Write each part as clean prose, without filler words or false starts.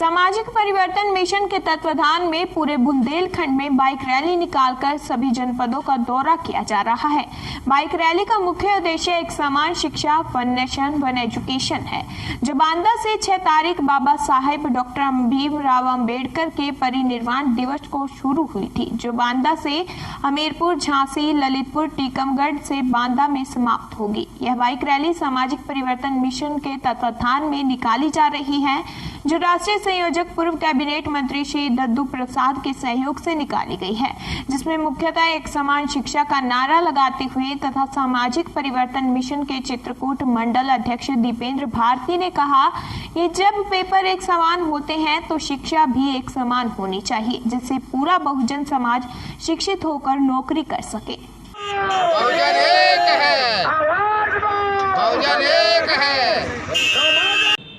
सामाजिक परिवर्तन मिशन के तत्वाधान में पूरे बुंदेलखंड में बाइक रैली निकालकर सभी जनपदों का दौरा किया जा रहा है। बाइक रैली का मुख्य उद्देश्य एक समान शिक्षा, वन नेशन वन एजुकेशन है, जो बांदा से 6 तारीख बाबा साहेब डॉक्टर भीमराव अंबेडकर के परिनिर्वाण दिवस को शुरू हुई थी, जो बांदा से हमीरपुर, झांसी, ललितपुर, टीकमगढ़ से बांदा में समाप्त होगी। यह बाइक रैली सामाजिक परिवर्तन मिशन के तत्वाधान में निकाली जा रही है, जो राष्ट्रीय संयोजक पूर्व कैबिनेट मंत्री श्री दद्दू प्रसाद के सहयोग से निकाली गई है, जिसमें मुख्यतः एक समान शिक्षा का नारा लगाते हुए तथा सामाजिक परिवर्तन मिशन के चित्रकूट मंडल अध्यक्ष दीपेंद्र भारती ने कहा कि जब पेपर एक समान होते हैं तो शिक्षा भी एक समान होनी चाहिए, जिससे पूरा बहुजन समाज शिक्षित होकर नौकरी कर सके। बहुजन एक है, बहुजन एक है।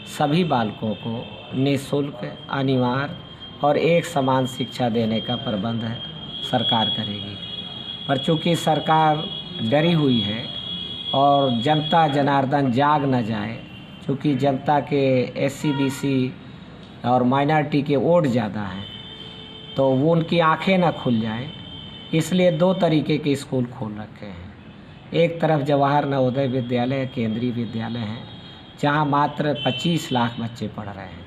सभी बालकों को निःशुल्क, अनिवार्य और एक समान शिक्षा देने का प्रबंध सरकार करेगी। पर चूँकि सरकार डरी हुई है और जनता जनार्दन जाग न जाए, चूँकि जनता के SC BC और माइनॉरिटी के वोट ज़्यादा हैं, तो वो उनकी आंखें न खुल जाएं, इसलिए 2 तरीके के स्कूल खोल रखे हैं। एक तरफ जवाहर नवोदय विद्यालय केंद्रीय विद्यालय हैं, जहाँ मात्र 25 लाख बच्चे पढ़ रहे हैं।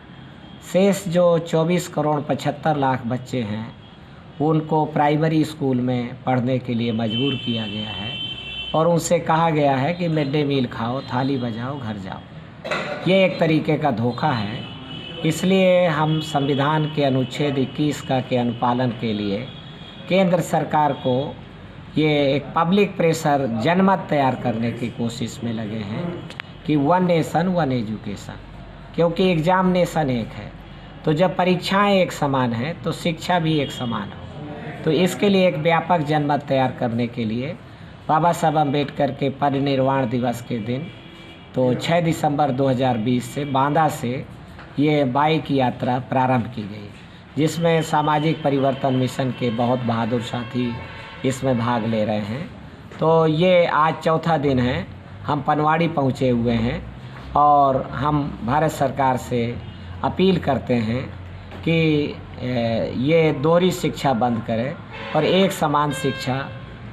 शेष जो 24 करोड़ 75 लाख बच्चे हैं, उनको प्राइमरी स्कूल में पढ़ने के लिए मजबूर किया गया है और उनसे कहा गया है कि मिड डे मील खाओ, थाली बजाओ, घर जाओ। ये एक तरीके का धोखा है। इसलिए हम संविधान के अनुच्छेद 21 के अनुपालन के लिए केंद्र सरकार को ये एक पब्लिक प्रेशर जनमत तैयार करने की कोशिश में लगे हैं कि वन नेशन वन एजुकेशन, क्योंकि एग्जामिनेशन एक है, तो जब परीक्षाएं एक समान हैं तो शिक्षा भी एक समान हो। तो इसके लिए एक व्यापक जनमत तैयार करने के लिए बाबा साहब अम्बेडकर के परिनिर्वाण दिवस के दिन तो 6 दिसंबर 2020 से बांदा से ये बाइक यात्रा प्रारंभ की गई, जिसमें सामाजिक परिवर्तन मिशन के बहुत बहादुर साथी इसमें भाग ले रहे हैं। तो ये आज चौथा दिन है। हम पनवाड़ी पहुँचे हुए हैं और हम भारत सरकार से अपील करते हैं कि ये दोहरी शिक्षा बंद करें और एक समान शिक्षा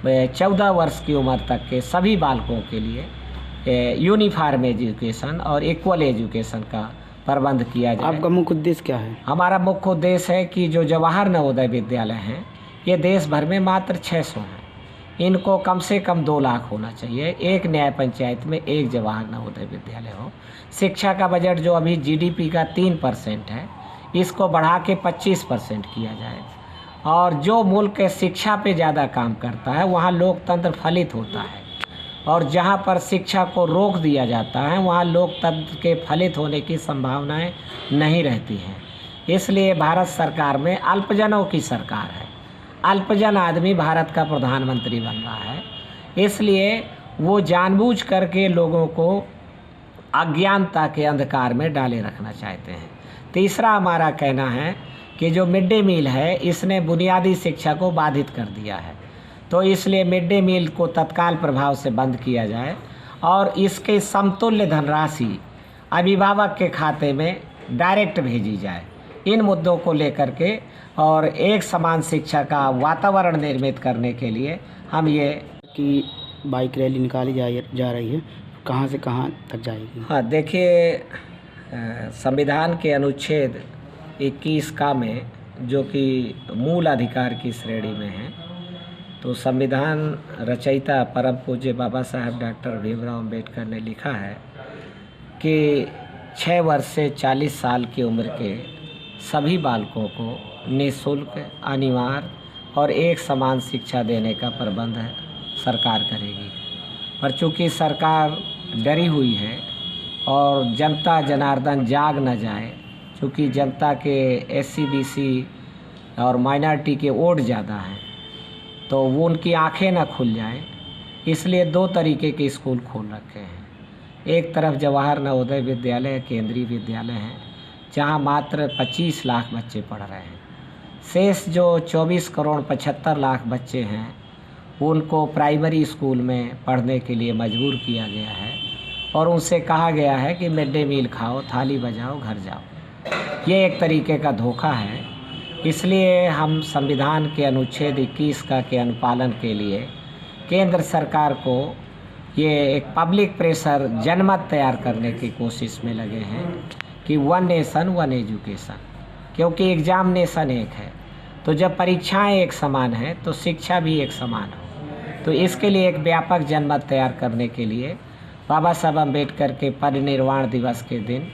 14 वर्ष की उम्र तक के सभी बालकों के लिए यूनिफॉर्म एजुकेशन और इक्वल एजुकेशन का प्रबंध किया जाए। आपका मुख्य उद्देश्य क्या है? हमारा मुख्य उद्देश्य है कि जो जवाहर नवोदय विद्यालय हैं, ये देश भर में मात्र 600 हैं। इनको कम से कम 2 लाख होना चाहिए। एक न्याय पंचायत में एक जवाहर नवोदय विद्यालय हो। शिक्षा का बजट जो अभी GDP का 3% है, इसको बढ़ा के 25% किया जाए। और जो मुल्क के शिक्षा पे ज़्यादा काम करता है, वहाँ लोकतंत्र फलित होता है, और जहाँ पर शिक्षा को रोक दिया जाता है, वहाँ लोकतंत्र के फलित होने की संभावनाएं नहीं रहती हैं। इसलिए भारत सरकार में अल्पजनों की सरकार है। अल्पजन आदमी भारत का प्रधानमंत्री बन रहा है, इसलिए वो जानबूझ करके लोगों को अज्ञानता के अंधकार में डाले रखना चाहते हैं। तीसरा हमारा कहना है कि जो मिड डे मील है, इसने बुनियादी शिक्षा को बाधित कर दिया है, तो इसलिए मिड डे मील को तत्काल प्रभाव से बंद किया जाए और इसके समतुल्य धनराशि अभिभावक के खाते में डायरेक्ट भेजी जाए। इन मुद्दों को लेकर के और एक समान शिक्षा का वातावरण निर्मित करने के लिए हम ये कि बाइक रैली निकाली जा रही है, कहाँ से कहाँ तक जाएगी? हाँ, देखिए, संविधान के अनुच्छेद 21 में जो कि मूल अधिकार की श्रेणी में है, तो संविधान रचयिता परम पूज्य बाबा साहेब डॉक्टर भीमराव अंबेडकर ने लिखा है कि 6 वर्ष से 40 साल की उम्र के सभी बालकों को निःशुल्क, अनिवार्य और एक समान शिक्षा देने का प्रबंध सरकार करेगी। पर चूँकि सरकार डरी हुई है और जनता जनार्दन जाग न जाए, चूँकि जनता के SC BC और माइनॉरिटी के वोट ज़्यादा हैं, तो वो उनकी आंखें न खुल जाएं, इसलिए 2 तरीके के स्कूल खोल रखे हैं। एक तरफ जवाहर नवोदय विद्यालय केंद्रीय विद्यालय हैं, जहाँ मात्र 25 लाख बच्चे पढ़ रहे हैं। शेष जो 24 करोड़ 75 लाख बच्चे हैं, उनको प्राइमरी स्कूल में पढ़ने के लिए मजबूर किया गया है और उनसे कहा गया है कि मिड डे मील खाओ, थाली बजाओ, घर जाओ। ये एक तरीके का धोखा है। इसलिए हम संविधान के अनुच्छेद 21 का के अनुपालन के लिए केंद्र सरकार को ये एक पब्लिक प्रेशर जनमत तैयार करने की कोशिश में लगे हैं कि वन नेशन वन एजुकेशन, क्योंकि एग्जामिनेशन एक है, तो जब परीक्षाएं एक समान हैं तो शिक्षा भी एक समान हो। तो इसके लिए एक व्यापक जनमत तैयार करने के लिए बाबा साहब अम्बेडकर के परिनिर्वाण दिवस के दिन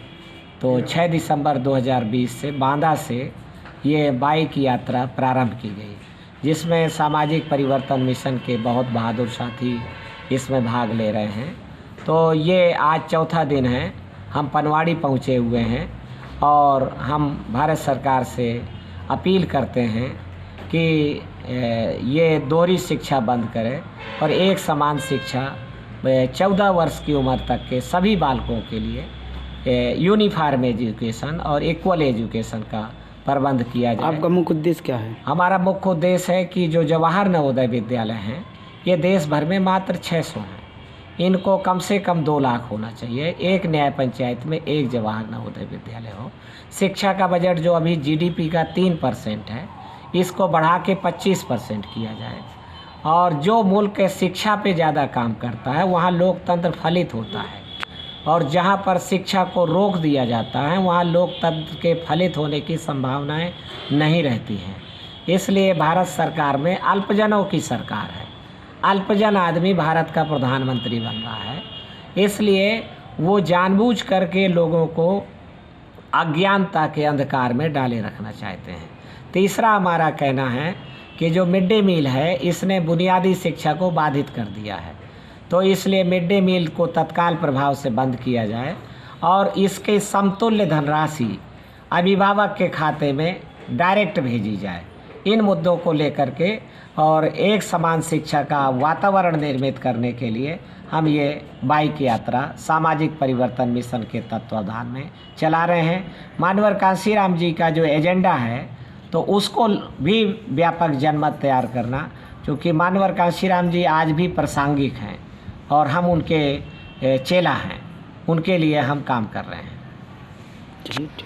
तो 6 दिसंबर 2020 से बांदा से ये बाइक यात्रा प्रारंभ की गई, जिसमें सामाजिक परिवर्तन मिशन के बहुत बहादुर साथी इसमें भाग ले रहे हैं। तो ये आज चौथा दिन है, हम पनवाड़ी पहुँचे हुए हैं और हम भारत सरकार से अपील करते हैं कि ये दोहरी शिक्षा बंद करें और एक समान शिक्षा 14 वर्ष की उम्र तक के सभी बालकों के लिए यूनिफॉर्म एजुकेशन और इक्वल एजुकेशन का प्रबंध किया जाए। आपका मुख्य उद्देश्य क्या है? हमारा मुख्य उद्देश्य है कि जो जवाहर नवोदय विद्यालय हैं ये देश भर में मात्र 600 हैं, इनको कम से कम 2 लाख होना चाहिए। एक न्याय पंचायत में एक जवाहर नवोदय विद्यालय हो। शिक्षा का बजट जो अभी जीडीपी का 3% है, इसको बढ़ा के 25% किया जाए। और जो मुल्क शिक्षा पे ज़्यादा काम करता है वहाँ लोकतंत्र फलित होता है, और जहाँ पर शिक्षा को रोक दिया जाता है वहाँ लोकतंत्र के फलित होने की संभावनाएं नहीं रहती हैं। इसलिए भारत सरकार में अल्पजनों की सरकार है, अल्पजन आदमी भारत का प्रधानमंत्री बन रहा है। इसलिए वो जानबूझ करके लोगों को अज्ञानता के अंधकार में डाले रखना चाहते हैं। तीसरा हमारा कहना है कि जो मिड डे मील है इसने बुनियादी शिक्षा को बाधित कर दिया है, तो इसलिए मिड डे मील को तत्काल प्रभाव से बंद किया जाए और इसके समतुल्य धनराशि अभिभावक के खाते में डायरेक्ट भेजी जाए। इन मुद्दों को लेकर के और एक समान शिक्षा का वातावरण निर्मित करने के लिए हम ये बाइक यात्रा सामाजिक परिवर्तन मिशन के तत्वाधान में चला रहे हैं। मानवर कांशीराम जी का जो एजेंडा है तो उसको भी व्यापक जनमत तैयार करना, क्योंकि मानवर कांशीराम जी आज भी प्रासंगिक हैं और हम उनके चेला हैं, उनके लिए हम काम कर रहे हैं। ठीक।